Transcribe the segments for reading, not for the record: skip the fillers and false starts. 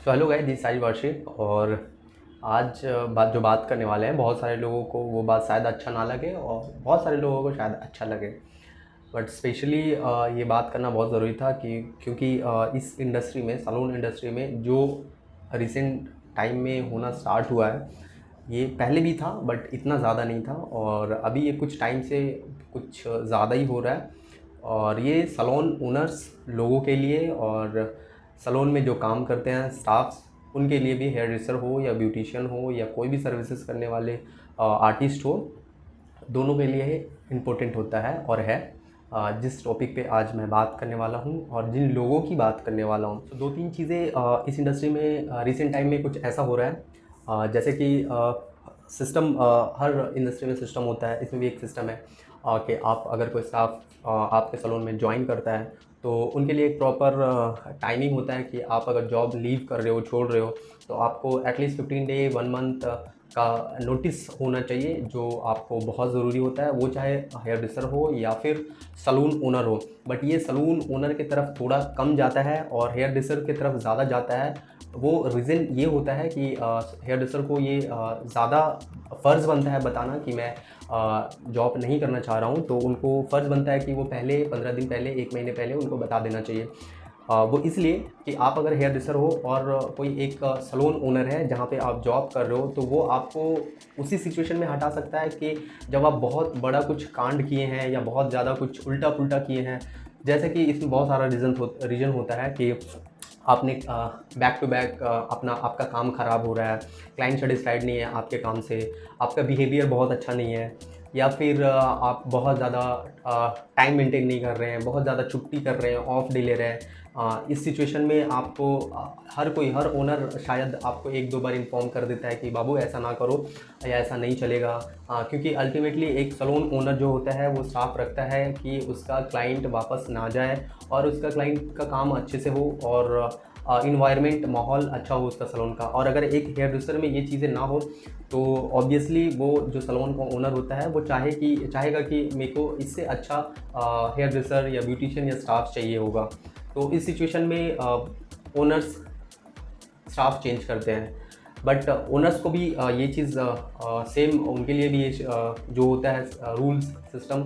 Hello guys, this side वार्षिक। और आज बात करने वाले हैं, बहुत सारे लोगों को वो बात शायद अच्छा ना लगे और बहुत सारे लोगों को शायद अच्छा लगे। बट स्पेशली ये बात करना बहुत ज़रूरी था क्योंकि इस इंडस्ट्री में, सैलून इंडस्ट्री में जो रिसेंट टाइम में होना स्टार्ट हुआ है, ये पहले भी था बट इतना ज़्यादा नहीं था, और अभी ये कुछ टाइम से कुछ ज़्यादा ही हो रहा है। और ये सैलून ओनर्स लोगों के लिए और सैलून में जो काम करते हैं स्टाफ्स, उनके लिए भी, हेयर ड्रेसर हो या ब्यूटिशियन हो या कोई भी सर्विसेज करने वाले आर्टिस्ट हो, दोनों के लिए इम्पोर्टेंट होता है और है। जिस टॉपिक पे आज मैं बात करने वाला हूँ और जिन लोगों की बात करने वाला हूँ, तो दो तीन चीज़ें इस इंडस्ट्री में रिसेंट टाइम में कुछ ऐसा हो रहा है। जैसे कि सिस्टम, हर इंडस्ट्री में सिस्टम होता है, इसमें भी एक सिस्टम है कि आप अगर कोई स्टाफ आपके सैलून में ज्वाइन करता है तो उनके लिए एक प्रॉपर टाइमिंग होता है कि आप अगर जॉब लीव कर रहे हो, छोड़ रहे हो, तो आपको एटलीस्ट 15 डे 1 मंथ का नोटिस होना चाहिए, जो आपको बहुत ज़रूरी होता है, वो चाहे हेयर ड्रेसर हो या फिर सैलून ओनर हो। बट ये सैलून ओनर की तरफ थोड़ा कम जाता है और हेयर ड्रेसर की तरफ ज़्यादा जाता है। वो रीज़न ये होता है कि हेयर ड्रेसर को ये ज़्यादा फ़र्ज़ बनता है बताना कि मैं जॉब नहीं करना चाह रहा हूँ, तो उनको फ़र्ज़ बनता है कि वो पहले 15 दिन पहले, 1 महीने पहले उनको बता देना चाहिए। वो इसलिए कि आप अगर हेयर ड्रेसर हो और कोई एक सैलून ओनर है जहाँ पे आप जॉब कर रहे हो, तो वो आपको उसी सिचुएशन में हटा सकता है कि जब आप बहुत बड़ा कुछ कांड किए हैं या बहुत ज़्यादा कुछ उल्टा पुल्टा किए हैं। जैसे कि इसमें बहुत सारा रीज़न होता है कि आपने बैक टू बैक अपना आपका काम ख़राब हो रहा है, क्लाइंट सेटिस्फाइड नहीं है आपके काम से, आपका बिहेवियर बहुत अच्छा नहीं है, या फिर आप बहुत ज़्यादा टाइम मेंटेन नहीं कर रहे हैं, बहुत ज़्यादा छुट्टी कर रहे हैं, ऑफ डे ले रहे हैं। इस सिचुएशन में आपको हर ओनर शायद आपको 1-2 बार इन्फॉर्म कर देता है कि बाबू ऐसा ना करो या ऐसा नहीं चलेगा। क्योंकि अल्टीमेटली एक सैलून ओनर जो होता है वो स्टाफ रखता है कि उसका क्लाइंट वापस ना जाए और उसका क्लाइंट का काम अच्छे से हो और इन्वायरमेंट, माहौल अच्छा हो उसका सैलून का। और अगर एक हेयर ड्रेसर में ये चीज़ें ना हो तो ऑब्वियसली वो जो सैलून का ओनर होता है वो चाहेगा कि मेरे को इससे अच्छा हेयर ड्रेसर या ब्यूटिशियन या स्टाफ चाहिए होगा। तो इस सिचुएशन में ओनर्स स्टाफ चेंज करते हैं। बट ओनर्स को भी ये चीज़ सेम उनके लिए भी ये जो होता है रूल्स सिस्टम,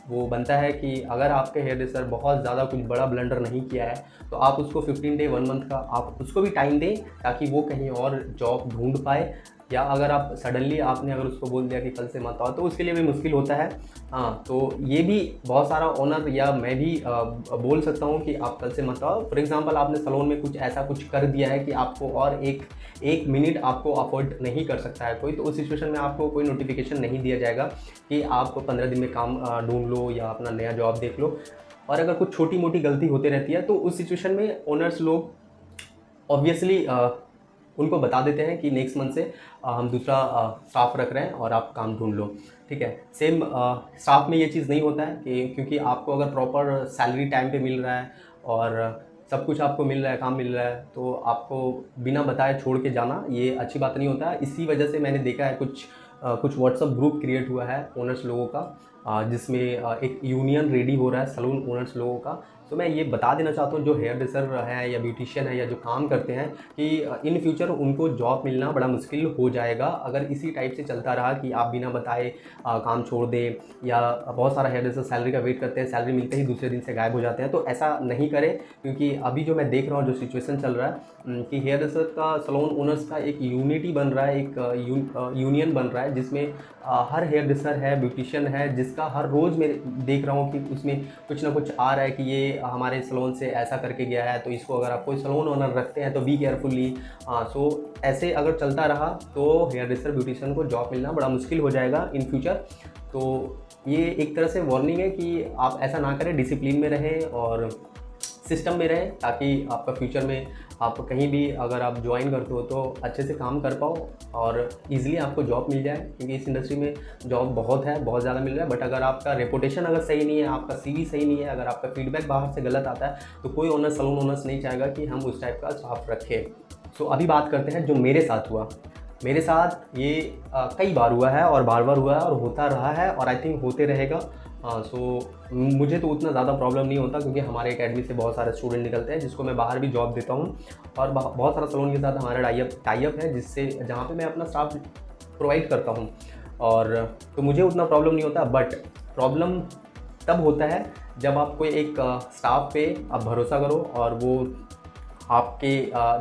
वो बनता है कि अगर आपके हेयर ड्रेसर बहुत ज़्यादा कुछ बड़ा ब्लंडर नहीं किया है तो आप उसको 15 डे 1 मंथ का आप उसको भी टाइम दें ताकि वो कहीं और जॉब ढूंढ पाए। या अगर आप सडनली आपने अगर उसको बोल दिया कि कल से मत आओ, तो उसके लिए भी मुश्किल होता है। हाँ, तो ये भी बहुत सारा ओनर या मैं भी बोल सकता हूँ कि आप कल से मत आओ। फॉर एग्जांपल आपने सैलून में कुछ ऐसा कुछ कर दिया है कि आपको और एक मिनट आपको अफोर्ड नहीं कर सकता है कोई, तो उस सिचुएशन में आपको कोई नोटिफिकेशन नहीं दिया जाएगा कि आप 15 दिन में काम ढूंढ लो या अपना नया जॉब देख लो। और अगर कुछ छोटी मोटी गलती होती रहती है तो उस सिचुएशन में ओनर्स लोग ऑब्वियसली उनको बता देते हैं कि नेक्स्ट मंथ से हम दूसरा स्टाफ रख रहे हैं और आप काम ढूंढ लो। ठीक है, सेम स्टाफ में ये चीज़ नहीं होता है कि क्योंकि आपको अगर प्रॉपर सैलरी टाइम पे मिल रहा है और सब कुछ आपको मिल रहा है, काम मिल रहा है, तो आपको बिना बताए छोड़ के जाना ये अच्छी बात नहीं होता है। इसी वजह से मैंने देखा है कुछ व्हाट्सअप ग्रुप क्रिएट हुआ है ओनर्स लोगों का, जिसमें एक यूनियन रेडी हो रहा है सैलून ओनर्स लोगों का। तो मैं ये बता देना चाहता हूँ जो हेयर ड्रेसर है या ब्यूटिशियन है या जो काम करते हैं कि इन फ्यूचर उनको जॉब मिलना बड़ा मुश्किल हो जाएगा अगर इसी टाइप से चलता रहा कि आप बिना बताए काम छोड़ दें। या बहुत सारा हेयर ड्रेसर सैलरी का वेट करते हैं, सैलरी मिलते ही दूसरे दिन से गायब हो जाते हैं, तो ऐसा नहीं करें। क्योंकि अभी जो मैं देख रहा हूँ, जो सिचुएशन चल रहा है कि हेयर ड्रेसर का, सैलून ओनर्स का एक यूनिटी बन रहा है, एक यूनियन बन रहा है, जिसमें हर हेयर ड्रेसर है, ब्यूटिशियन है, जिसका हर रोज़ मैं देख रहा हूँ कि उसमें कुछ ना कुछ आ रहा है कि ये हमारे सैलून से ऐसा करके गया है, तो इसको अगर आप कोई सैलून ओनर रखते हैं तो बी केयरफुली। सो ऐसे अगर चलता रहा तो हेयर ड्रेसर ब्यूटिशियन को जॉब मिलना बड़ा मुश्किल हो जाएगा इन फ्यूचर। तो ये एक तरह से वार्निंग है कि आप ऐसा ना करें, डिसिप्लिन में रहें और सिस्टम में रहें, ताकि आपका फ्यूचर में आप कहीं भी अगर आप ज्वाइन करते हो तो अच्छे से काम कर पाओ और ईज़िली आपको जॉब मिल जाए। क्योंकि इस इंडस्ट्री में जॉब बहुत है, बहुत ज़्यादा मिल रहा है, बट अगर आपका रेपुटेशन अगर सही नहीं है, आपका सीवी सही नहीं है, अगर आपका फीडबैक बाहर से गलत आता है, तो कोई ओनर, सैलून ओनर्स नहीं चाहेगा कि हम उस टाइप का स्टाफ रखें। सो अभी बात करते हैं जो मेरे साथ हुआ। मेरे साथ ये कई बार हुआ है और बार बार हुआ है और होता रहा है और आई थिंक होते रहेगा। मुझे तो उतना ज़्यादा प्रॉब्लम नहीं होता क्योंकि हमारे एकेडमी से बहुत सारे स्टूडेंट निकलते हैं जिसको मैं बाहर भी जॉब देता हूँ, और बहुत सारा सैलून के साथ हमारा टाई अप है जिससे जहाँ पे मैं अपना स्टाफ प्रोवाइड करता हूँ। और तो मुझे उतना प्रॉब्लम नहीं होता, बट प्रॉब्लम तब होता है जब आप कोई एक स्टाफ पे आप भरोसा करो और वो आपके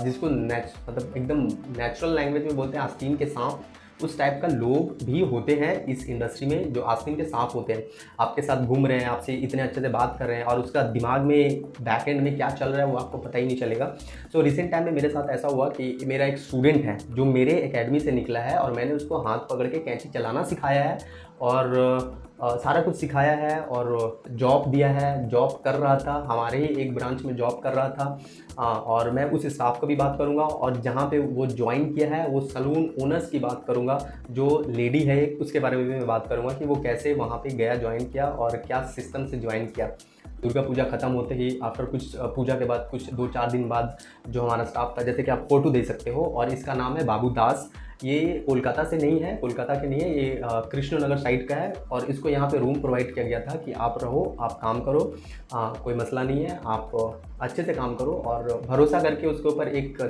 जिसको मतलब एकदम नेचुरल लैंग्वेज में बोलते हैं आस्तीन के सांप, उस टाइप का लोग भी होते हैं इस इंडस्ट्री में जो आस्तीन के सांप होते हैं। आपके साथ घूम रहे हैं, आपसे इतने अच्छे से बात कर रहे हैं और उसका दिमाग में बैक एंड में क्या चल रहा है वो आपको पता ही नहीं चलेगा। सो रिसेंट टाइम में मेरे साथ ऐसा हुआ कि मेरा एक स्टूडेंट है जो मेरे एकेडमी से निकला है और मैंने उसको हाथ पकड़ के कैंची चलाना सिखाया है और सारा कुछ सिखाया है और जॉब दिया है। जॉब कर रहा था, हमारे ही एक ब्रांच में जॉब कर रहा था। और मैं उस स्टाफ का भी बात करूंगा और जहाँ पे वो ज्वाइन किया है वो सलून ओनर्स की बात करूंगा, जो लेडी है उसके बारे में भी मैं बात करूंगा कि वो कैसे वहाँ पे गया, ज्वाइन किया और क्या सिस्टम से ज्वाइन किया। दुर्गा पूजा ख़त्म होते ही आफ्टर कुछ पूजा के बाद कुछ 2-4 दिन बाद जो हमारा स्टाफ था, जैसे कि आप फ़ोटो दे सकते हो, और इसका नाम है बाबू दास। ये कोलकाता से नहीं है, कोलकाता के नहीं है, ये कृष्णनगर साइड का है और इसको यहाँ पे रूम प्रोवाइड किया गया था कि आप रहो, आप काम करो, कोई मसला नहीं है, आप अच्छे से काम करो। और भरोसा करके उसके ऊपर एक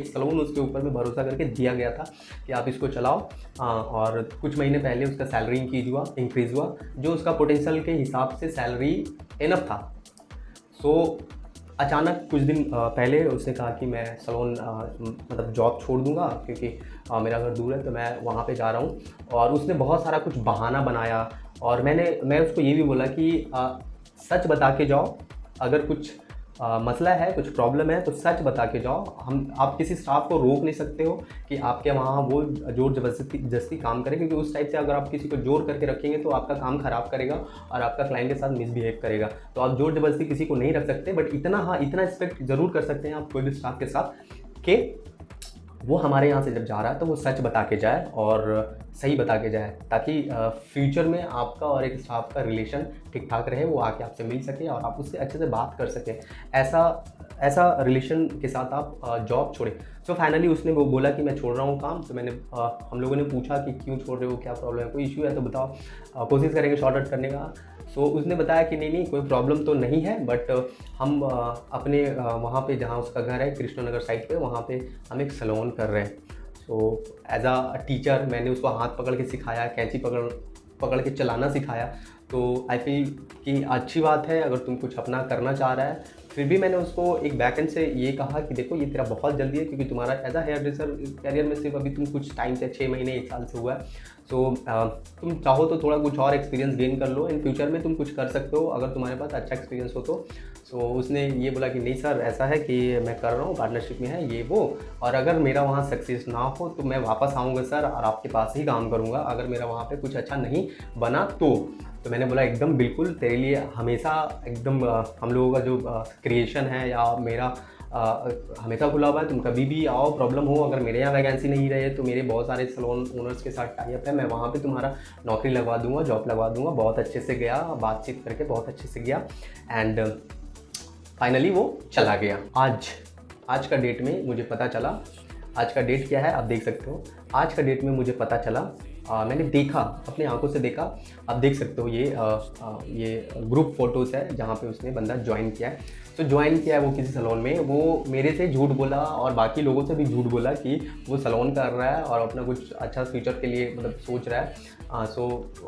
सलून उसके ऊपर में भरोसा करके दिया गया था कि आप इसको चलाओ। और कुछ महीने पहले उसका सैलरी इंक्रीज़ हुआ जो उसका पोटेंशियल के हिसाब से सैलरी इनफ था। सो अचानक कुछ दिन पहले उसने कहा कि मैं सलून मतलब जॉब छोड़ दूंगा क्योंकि मेरा घर दूर है तो मैं वहाँ पे जा रहा हूँ। और उसने बहुत सारा कुछ बहाना बनाया और मैं उसको ये भी बोला कि सच बता के जाओ, अगर कुछ मसला है, कुछ प्रॉब्लम है तो सच बता के जाओ। आप किसी स्टाफ को रोक नहीं सकते हो कि आपके वहाँ वो जोर जबरदस्ती काम करे, क्योंकि उस टाइप से अगर आप किसी को जोर करके रखेंगे तो आपका काम ख़राब करेगा और आपका क्लाइंट के साथ मिसबिहेव करेगा। तो आप जोर जबरदस्ती किसी को नहीं रख सकते, बट इतना एक्सपेक्ट ज़रूर कर सकते हैं आप कोई भी स्टाफ के साथ कि वो हमारे यहाँ से जब जा रहा है तो वो सच बता के जाए और सही बता के जाए, ताकि फ्यूचर में आपका और एक स्टाफ का रिलेशन ठीक ठाक रहे, वो आके आपसे मिल सके और आप उससे अच्छे से बात कर सकें। ऐसा रिलेशन के साथ आप जॉब छोड़ें। सो फाइनली उसने वो बोला कि मैं छोड़ रहा हूँ काम। तो हम लोगों ने पूछा कि क्यों छोड़ रहे हो, क्या प्रॉब्लम है, कोई इशू है तो बताओ, कोशिश करेंगे शॉर्ट आउट करने का। सो उसने बताया कि नहीं कोई प्रॉब्लम तो नहीं है, बट हम अपने वहाँ पे जहाँ उसका घर है कृष्णनगर साइड पे, वहाँ पे हम एक सैलून कर रहे हैं। सो एज अ टीचर मैंने उसको हाथ पकड़ के सिखाया, कैंची पकड़ के चलाना सिखाया। तो आई फील कि अच्छी बात है अगर तुम कुछ अपना करना चाह रहा है। फिर भी मैंने उसको एक बैक एंड से ये कहा कि देखो ये तेरा बहुत जल्दी है, क्योंकि तुम्हारा as a hairdresser career में सिर्फ अभी तुम कुछ टाइम से 6 महीने 1 साल से हुआ है। सो तुम चाहो तो थोड़ा कुछ और एक्सपीरियंस गेन कर लो, इन फ्यूचर में तुम कुछ कर सकते हो अगर तुम्हारे पास अच्छा एक्सपीरियंस हो तो। सो उसने ये बोला कि नहीं सर ऐसा है कि मैं कर रहा हूँ, पार्टनरशिप में है ये वो, और अगर मेरा वहाँ सक्सेस ना हो तो मैं वापस आऊँगा सर और आपके पास ही काम करूँगा, अगर मेरा वहाँ पे कुछ अच्छा नहीं बना तो मैंने बोला एकदम बिल्कुल, तेरे लिए हमेशा एकदम हम लोगों का जो क्रिएशन है या मेरा हमेशा खुला हुआ है, तुम कभी भी आओ, प्रॉब्लम हो, अगर मेरे यहाँ वैकेंसी नहीं रहे तो मेरे बहुत सारे सैलून ओनर्स के साथ टाई अप है, मैं वहाँ पे तुम्हारा नौकरी लगवा दूंगा, जॉब लगवा दूंगा। बहुत अच्छे से गया, बातचीत करके बहुत अच्छे से गया एंड फाइनली वो चला गया। आज का डेट में मुझे पता चला, आज का डेट क्या है आप देख सकते हो। आज का डेट में मुझे पता चला, मैंने देखा, अपने आंखों से देखा, आप देख सकते हो ये ग्रुप फोटोज़ है जहाँ पे उसने बंदा ज्वाइन किया है। तो ज्वाइन किया है वो किसी सैलून में, वो मेरे से झूठ बोला और बाकी लोगों से भी झूठ बोला कि वो सैलून कर रहा है और अपना कुछ अच्छा फ्यूचर के लिए मतलब सोच रहा है। सो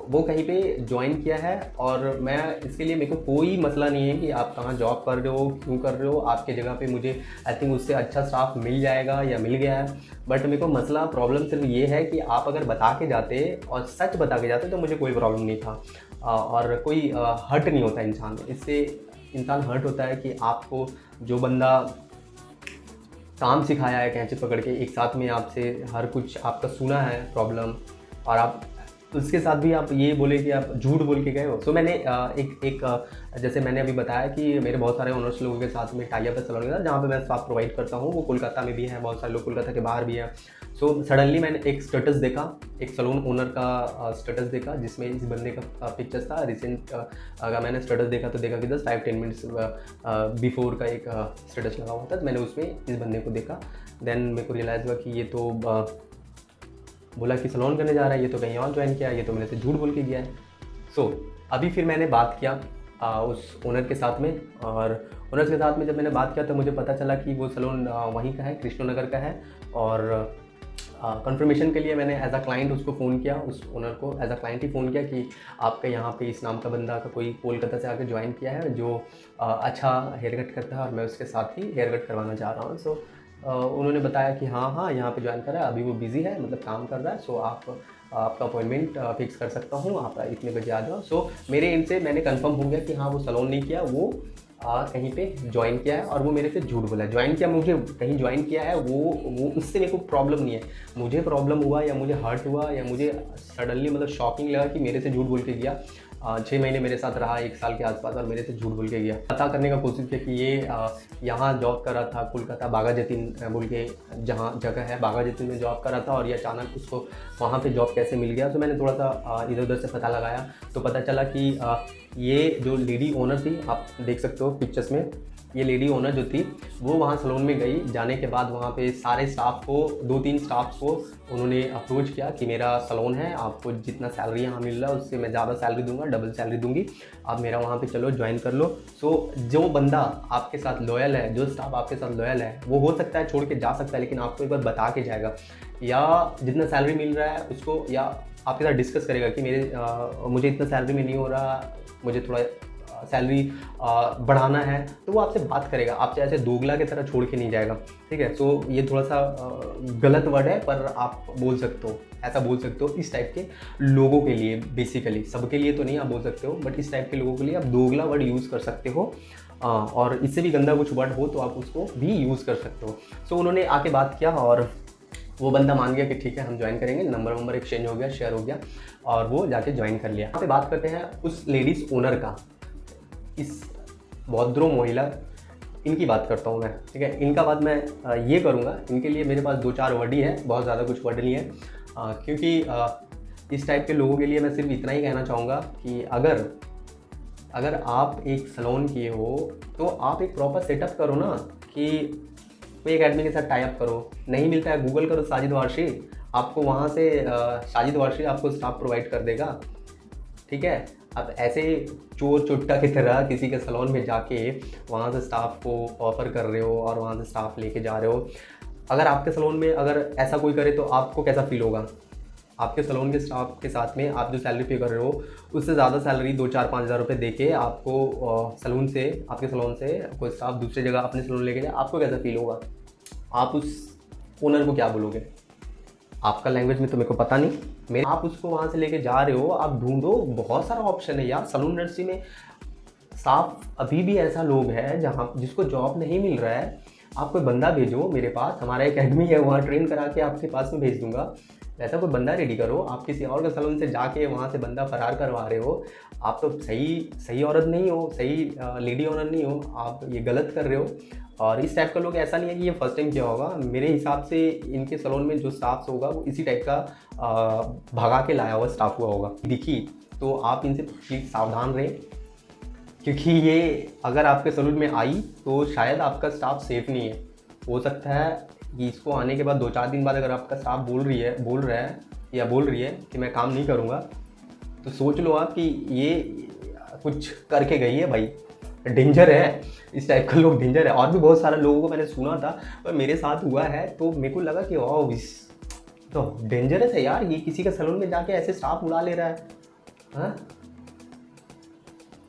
वो कहीं पे ज्वाइन किया है और मैं इसके लिए, मेरे को कोई मसला नहीं है कि आप कहाँ जॉब कर रहे हो, क्यों कर रहे हो, आपके जगह पे मुझे आई थिंक उससे अच्छा स्टाफ मिल जाएगा या मिल गया है। बट मेरे को मसला प्रॉब्लम सिर्फ ये है कि आप अगर बता के जाते और सच बता के जाते तो मुझे कोई प्रॉब्लम नहीं था और कोई हर्ट नहीं होता इंसान। इससे इंसान हर्ट होता है कि आपको जो बंदा काम सिखाया है कैंची पकड़ के, एक साथ में आपसे हर कुछ आपका सुना है प्रॉब्लम, और आप उसके साथ भी आप ये बोले कि आप झूठ बोल के गए हो। सो मैंने जैसे मैंने अभी बताया कि मेरे बहुत सारे ओनर्स लोगों के साथ में टाई अप है सैलून के साथ, जहाँ पे मैं स्टाफ प्रोवाइड करता हूँ। वो कोलकाता में भी है, बहुत सारे लोग कोलकाता के बाहर भी हैं। सो सडनली मैंने एक स्टेटस देखा, एक सैलून ओनर का स्टेटस देखा जिसमें इस बंदे का पिक्चर्स था। रिसेंट अगर मैंने स्टेटस देखा तो देखा कि 5-10 मिनट्स बिफोर का एक स्टेटस लगा हुआ था, तो मैंने उसमें इस बंदे को देखा। देन मेरे को रियलाइज़ हुआ कि ये तो बोला कि सैलून करने जा रहा है, ये तो कहीं और ज्वाइन किया है, ये तो मेरे से झूठ बोल के गया है। सो अभी फिर मैंने बात किया उस ओनर के साथ में, और ओनर के साथ में जब मैंने बात किया तो मुझे पता चला कि वो सैलून वहीं का है, कृष्णनगर का है। और कंफर्मेशन के लिए मैंने एज अ क्लाइंट उसको फ़ोन किया, उस ओनर को एज अ क्लाइंट ही फ़ोन किया कि आपके यहाँ पे इस नाम का बंदा का कोई कोलकाता से आके ज्वाइन किया है जो अच्छा हेयर कट करता है और मैं उसके साथ ही हेयर कट करवाना चाह रहा हूँ। सो उन्होंने बताया कि हाँ यहाँ पे ज्वाइन कर रहा है, अभी वो बिज़ी है, मतलब काम कर रहा है। सो आपका अपॉइंटमेंट फिक्स कर सकता हूँ, आप इतने बजे आ जाओ। सो मेरे इनसे मैंने कंफर्म हो गया कि हाँ वो सैलून नहीं किया, वो कहीं पे ज्वाइन किया है, और वो मेरे से झूठ बोला। ज्वाइन किया, मुझे कहीं ज्वाइन किया है, वो उससे मेरे को प्रॉब्लम नहीं है। मुझे प्रॉब्लम हुआ या मुझे हर्ट हुआ या मुझे सडनली मतलब शॉकिंग लगा कि मेरे से झूठ बोल के गया। 6 महीने मेरे साथ रहा, 1 साल के आसपास, और मेरे से झूठ बोल के गया। पता करने का कोशिश किया कि ये यहाँ जॉब कर रहा था, कोलकाता बागा जतीन बोल के जहाँ जगह है, बागा जतीन में जॉब कर रहा था, और ये अचानक उसको वहाँ पे जॉब कैसे मिल गया। तो मैंने थोड़ा सा इधर उधर से पता लगाया, तो पता चला कि ये जो लेडी ओनर थी, आप देख सकते हो पिक्चर्स में, ये लेडी ओनर जो थी वो वहाँ सैलून में गई। जाने के बाद वहाँ पे सारे स्टाफ को, 2-3 स्टाफ को उन्होंने अप्रोच किया कि मेरा सैलून है, आपको जितना सैलरी यहाँ मिल रहा है उससे मैं ज़्यादा सैलरी दूंगा, डबल सैलरी दूंगी, आप मेरा वहाँ पे चलो ज्वाइन कर लो। सो जो बंदा आपके साथ लॉयल है, जो स्टाफ आपके साथ लॉयल है, वो हो सकता है छोड़ के जा सकता है, लेकिन आपको एक बार बता के जाएगा, या जितना सैलरी मिल रहा है उसको, या आपके साथ डिस्कस करेगा कि मुझे इतना सैलरी में नहीं हो रहा, मुझे थोड़ा सैलरी बढ़ाना है, तो वो आपसे बात करेगा, आपसे ऐसे दोगला की तरह छोड़ के नहीं जाएगा। ठीक है, सो ये थोड़ा सा गलत वर्ड है, पर आप बोल सकते हो, ऐसा बोल सकते हो इस टाइप के लोगों के लिए। बेसिकली सबके लिए तो नहीं आप बोल सकते हो, बट इस टाइप के लोगों के लिए आप दोगला वर्ड यूज़ कर सकते हो, और इससे भी गंदा कुछ वर्ड हो तो आप उसको भी यूज़ कर सकते हो। सो उन्होंने आके बात किया, और वो बंदा मान गया कि ठीक है हम ज्वाइन करेंगे। नंबर एक्सचेंज हो गया, शेयर हो गया, और वो जाके ज्वाइन कर लिया। यहाँ पे बात करते हैं उस लेडीज़ ओनर का, इस भद्रो महिला, इनकी बात करता हूँ मैं। ठीक है, इनका बात मैं ये करूँगा, इनके लिए मेरे पास 2-4 वर्ड ही है, बहुत ज़्यादा कुछ वर्ड नहीं है, क्योंकि इस टाइप के लोगों के लिए मैं सिर्फ इतना ही कहना चाहूँगा कि अगर आप एक सैलून किए हो तो आप एक प्रॉपर सेटअप करो ना, कि कोई एक आदमी के साथ टाई अप करो, नहीं मिलता है गूगल करो साजिद वारशी, आपको वहाँ से साजिद वारशी आपको स्टाफ प्रोवाइड कर देगा। ठीक है, आप ऐसे चोर चुट्टा की तरह किसी के सैलून में जाके वहाँ से स्टाफ को ऑफ़र कर रहे हो और वहाँ से स्टाफ लेके जा रहे हो। अगर आपके सैलून में अगर ऐसा कोई करे तो आपको कैसा फील होगा? आपके सैलून के स्टाफ के साथ में आप जो सैलरी पे कर रहे हो उससे ज़्यादा सैलरी 2-4-5 हज़ार रुपये दे के आपको सैलून से, आपके सैलून से कोई स्टाफ दूसरी जगह अपने सैलून लेके जाए, आपको कैसा फील होगा? आप उस ओनर को क्या बोलोगे? आपका लैंग्वेज में तो मेरे को पता नहीं, आप उसको वहाँ से लेके जा रहे हो, आप ढूंढो, बहुत सारा ऑप्शन है यार सैलून इंडस्ट्री में। स्टाफ अभी भी ऐसा लोग हैं जहाँ जिसको जॉब नहीं मिल रहा है, आप कोई बंदा भेजो मेरे पास, हमारा एकेडमी है, वहाँ ट्रेन करा के आपके पास में भेज दूंगा। ऐसा कोई बंदा रेडी करो। आप किसी और के सैलून से जाके वहाँ से बंदा फरार करवा रहे हो, आप तो सही औरत नहीं हो, सही लेडी ओनर नहीं हो, आप ये गलत कर रहे हो। और इस टाइप का लोग, ऐसा नहीं है कि ये फर्स्ट टाइम किया होगा, मेरे हिसाब से इनके सैलून में जो स्टाफ होगा वो इसी टाइप का भगा के लाया हुआ स्टाफ हुआ होगा दिखी। तो आप इनसे प्लीज़ सावधान रहें, क्योंकि ये अगर आपके सैलून में आई तो शायद आपका स्टाफ सेफ नहीं है। हो सकता है कि इसको आने के बाद 2-4 दिन बाद अगर आपका स्टाफ बोल रहा है या बोल रही है कि मैं काम नहीं करूँगा, तो सोच लो आप कि ये कुछ करके गई है भाई। डेंजर है, इस टाइप का लोग डेंजर है। और भी बहुत सारे लोगों को मैंने सुना था, पर मेरे साथ हुआ है तो मेरे को लगा कि वाह, तो डेंजरस है यार, ये किसी का सैलून में जाके ऐसे स्टाफ उड़ा ले रहा है। हाँ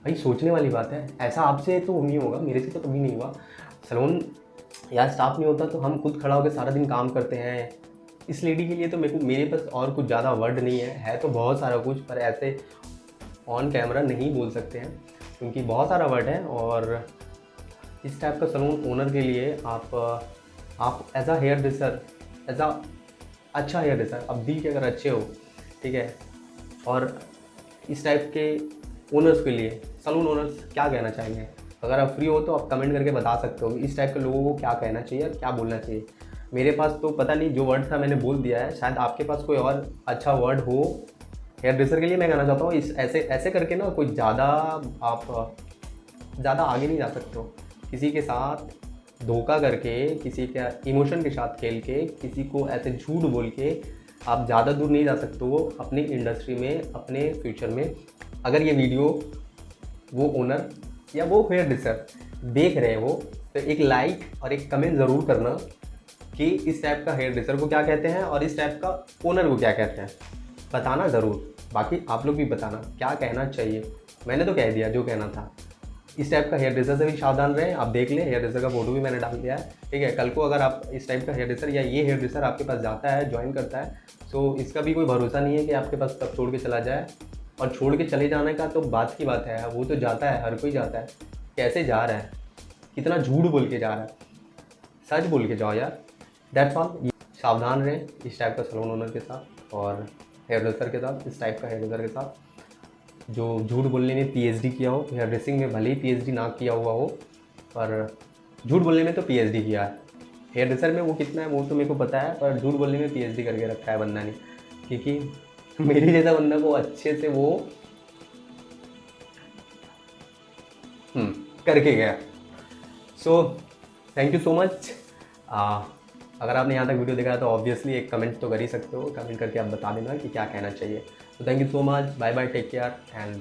भाई, सोचने वाली बात है। ऐसा आपसे तो नहीं होगा, मेरे से तो कभी नहीं हुआ। सैलून या स्टाफ नहीं होता तो हम खुद खड़ा होकर सारा दिन काम करते हैं। इस लेडी के लिए तो मेरे पास और कुछ ज़्यादा वर्ड नहीं है तो बहुत सारा कुछ, पर ऐसे ऑन कैमरा नहीं बोल सकते हैं क्योंकि बहुत सारा वर्ड है। और इस टाइप का सैलून ओनर के लिए आप as a hairdresser, as a अच्छा हेयर ड्रेसर, अब दिल के अगर अच्छे हो, ठीक है, और इस टाइप के ओनर्स के लिए सैलून ओनर्स क्या कहना चाहेंगे? अगर आप फ्री हो तो आप कमेंट करके बता सकते हो इस टाइप के लोगों को क्या कहना चाहिए और क्या बोलना चाहिए। मेरे पास तो पता नहीं, जो वर्ड था मैंने बोल दिया है, शायद आपके पास कोई और अच्छा वर्ड हो हेयर ड्रेसर के लिए। मैं कहना चाहता हूँ इस ऐसे करके ना कोई ज़्यादा आगे नहीं जा सकते हो। किसी के साथ धोखा करके, किसी के इमोशन के साथ खेल के, किसी को ऐसे झूठ बोल के आप ज़्यादा दूर नहीं जा सकते हो अपनी इंडस्ट्री में, अपने फ्यूचर में। अगर ये वीडियो वो ओनर या वो हेयर ड्रेसर देख रहे हैं वो, तो एक लाइक और एक कमेंट ज़रूर करना कि इस टाइप का हेयर ड्रेसर को क्या कहते हैं और इस टाइप का ओनर को क्या कहते हैं, बताना ज़रूर। बाकी आप लोग भी बताना क्या कहना चाहिए। मैंने तो कह दिया जो कहना था। इस टाइप का हेयर ड्रेसर से भी सावधान रहें। आप देख लें, हेयर ड्रेसर का फोटो भी मैंने डाल दिया है, ठीक है। कल को अगर आप इस टाइप का हेयर ड्रेसर या ये हेयर ड्रेसर आपके पास जाता है, ज्वाइन करता है, तो इसका भी कोई भरोसा नहीं है कि आपके पास कब छोड़ के चला जाए। और छोड़ के चले जाने का तो बात की बात है, वो तो जाता है, हर कोई जाता है। कैसे जा रहा है, कितना झूठ बोल के जा रहा है, सच बोल के जाओ यार। That's all. सावधान रहें इस टाइप का सैलून ओनर के साथ और हेयर ड्रेसर के साथ, इस टाइप का हेयर ड्रेसर के साथ जो झूठ बोलने में पीएचडी किया हो। हेयर ड्रेसिंग में भले ही पीएचडी ना किया हुआ हो, पर झूठ बोलने में तो पीएचडी किया है। हेयर ड्रेसर में वो कितना है वो तो मेरे को पता है, पर झूठ बोलने में पीएचडी करके रखा है बंदा ने, क्योंकि मेरे जैसा बंदा को अच्छे से वो करके गया। So thank you so much. अगर आपने यहाँ तक वीडियो देखा है तो ऑब्वियसली एक कमेंट तो कर ही सकते हो। कमेंट करके आप बता देना कि क्या कहना चाहिए। तो thank you so much, bye bye, take care and